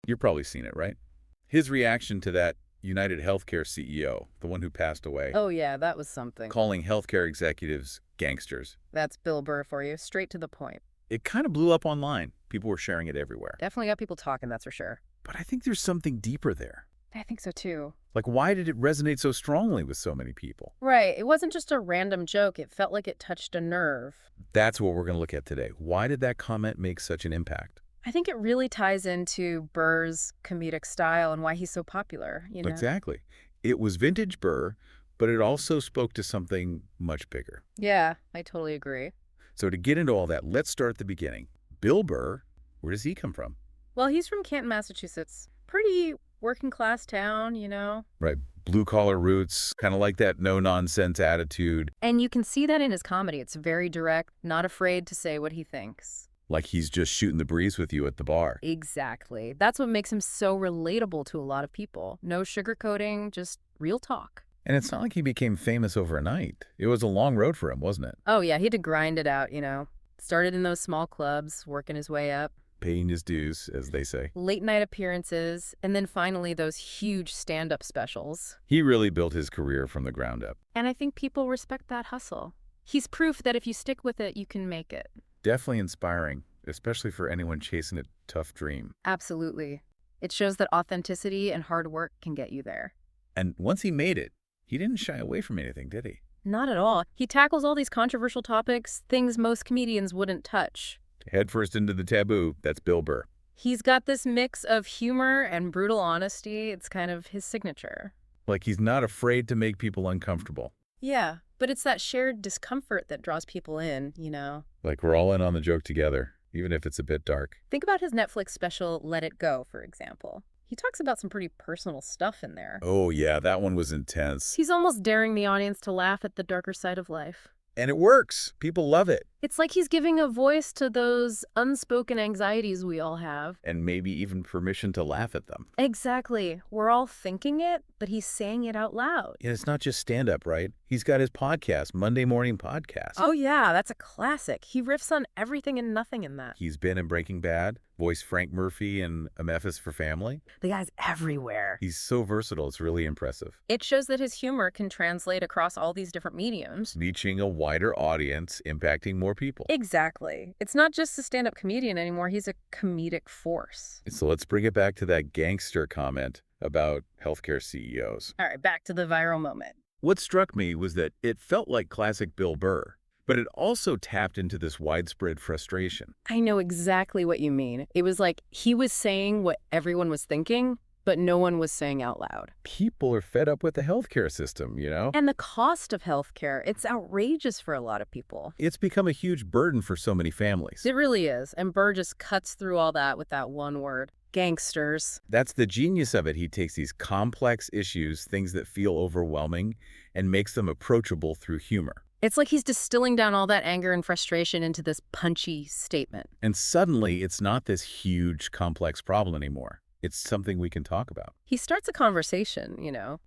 You've probably seen it, right? His reaction to that UnitedHealthcare CEO, the one who passed away, Oh yeah, that was something. calling healthcare executives gangsters. That's Bill Burr for you, straight to the point. It kind of blew up online. People were sharing it everywhere. Definitely got people talking, that's for sure. But I think there's something deeper there. I think so too. Like, why did it resonate so strongly with so many people? Right, it wasn't just a random joke, it felt like it touched a nerve. That's what we're going to look at today. Why did that comment make such an impact? I think it really ties into Burr's comedic style and why he's so popular. Exactly. It was vintage Burr, but it also spoke to something much bigger. Yeah, I totally agree. So to get into all that, let's start at the beginning. Bill Burr, where does he come from? Well, he's from Canton, Massachusetts. Pretty working class town. Right, blue-collar roots, kind of like that no-nonsense attitude, And you can see that in his comedy. It's very direct, not afraid to say what he thinks. like he's just shooting the breeze with you at the bar. Exactly. That's what makes him so relatable to a lot of people. No sugarcoating, just real talk. And it's not like he became famous overnight. It was a long road for him, wasn't it? Oh, yeah, he had to grind it out. Started in those small clubs, working his way up, Paying his dues, as they say. late night appearances, and then finally those huge stand-up specials. He really built his career from the ground up. And I think people respect that hustle. He's proof that if you stick with it, you can make it. Definitely inspiring, especially for anyone chasing a tough dream. Absolutely. It shows that authenticity and hard work can get you there. And once he made it, he didn't shy away from anything, did he? Not at all. He tackles all these controversial topics, things most comedians wouldn't touch. Headfirst into the taboo, that's Bill Burr. He's got this mix of humor and brutal honesty. It's kind of his signature. Like he's not afraid to make people uncomfortable. Yeah, but it's that shared discomfort that draws people in. Like we're all in on the joke together, even if it's a bit dark. Think about his Netflix special, Let It Go, for example. He talks about some pretty personal stuff in there. Oh yeah, that one was intense. He's almost daring the audience to laugh at the darker side of life. And it works. People love it. It's like he's giving a voice to those unspoken anxieties we all have. And maybe even permission to laugh at them. Exactly. We're all thinking it, but he's saying it out loud. And it's not just stand-up, right? He's got his podcast, Monday Morning Podcast. Oh yeah, that's a classic. He riffs on everything and nothing in that. He's been in Breaking Bad, voiced Frank Murphy in A Memphis for Family. The guy's everywhere. He's so versatile, it's really impressive. It shows that his humor can translate across all these different mediums. Reaching a wider audience, impacting more people. Exactly. It's not just a stand-up comedian anymore. He's a comedic force. So let's bring it back to that gangster comment about healthcare CEOs. All right, back to the viral moment. What struck me was that it felt like classic Bill Burr, but it also tapped into this widespread frustration. I know exactly what you mean. It was like he was saying what everyone was thinking, but no one was saying out loud. People are fed up with the healthcare system, you know? And the cost of healthcare, it's outrageous for a lot of people. It's become a huge burden for so many families. It really is. And Burr just cuts through all that with that one word. Gangsters. That's the genius of it. He takes these complex issues, things that feel overwhelming, and makes them approachable through humor. It's like he's distilling down all that anger and frustration into this punchy statement. And suddenly, it's not this huge, complex problem anymore. It's something we can talk about. He starts a conversation,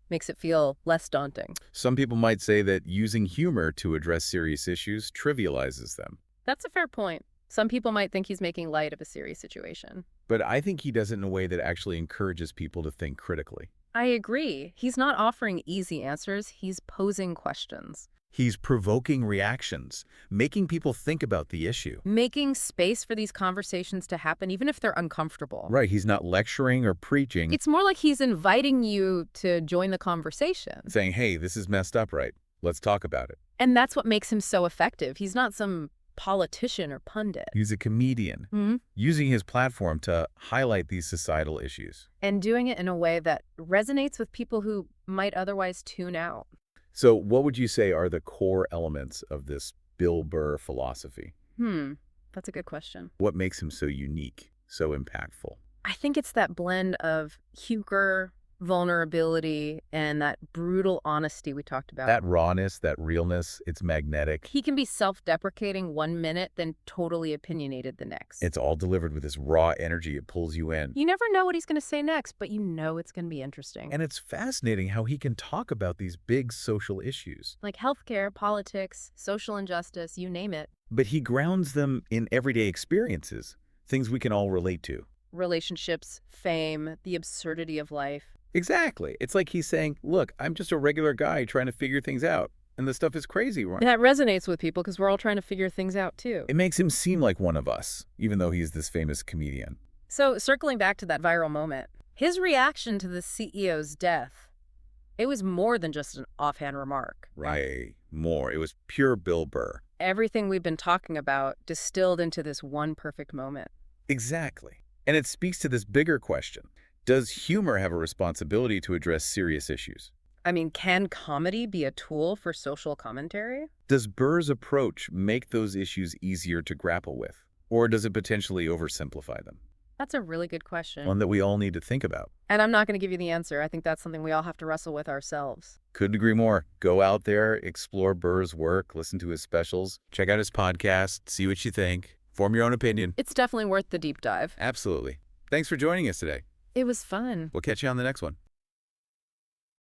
makes it feel less daunting. Some people might say that using humor to address serious issues trivializes them. That's a fair point. Some people might think he's making light of a serious situation. But I think he does it in a way that actually encourages people to think critically. I agree. He's not offering easy answers. He's posing questions. He's provoking reactions, making people think about the issue. Making space for these conversations to happen, even if they're uncomfortable. Right, he's not lecturing or preaching. It's more like he's inviting you to join the conversation. Saying, hey, this is messed up, right? Let's talk about it. And that's what makes him so effective. He's not some politician or pundit. He's a comedian, using his platform to highlight these societal issues. And doing it in a way that resonates with people who might otherwise tune out. So what would you say are the core elements of this Bill Burr philosophy? That's a good question. What makes him so unique, so impactful? I think it's that blend of humor, vulnerability, and that brutal honesty we talked about. That rawness, that realness, it's magnetic. He can be self-deprecating 1 minute, then totally opinionated the next. It's all delivered with this raw energy. It pulls you in. You never know what he's going to say next, but you know it's going to be interesting. And it's fascinating how he can talk about these big social issues. Like healthcare, politics, social injustice, you name it. But he grounds them in everyday experiences, things we can all relate to. relationships, fame, the absurdity of life. Exactly. It's like he's saying, look, I'm just a regular guy trying to figure things out. And the stuff is crazy, right? That resonates with people because we're all trying to figure things out too. It makes him seem like one of us, even though he's this famous comedian. So, circling back to that viral moment, his reaction to the CEO's death, it was more than just an offhand remark. Right. More. It was pure Bill Burr. Everything we've been talking about distilled into this one perfect moment. Exactly. And it speaks to this bigger question. Does humor have a responsibility to address serious issues? I mean, can comedy be a tool for social commentary? Does Burr's approach make those issues easier to grapple with? Or does it potentially oversimplify them? That's a really good question. One that we all need to think about. And I'm not going to give you the answer. I think that's something we all have to wrestle with ourselves. Couldn't agree more. Go out there, explore Burr's work, listen to his specials, check out his podcast, see what you think, form your own opinion. It's definitely worth the deep dive. Absolutely. Thanks for joining us today. It was fun. We'll catch you on the next one.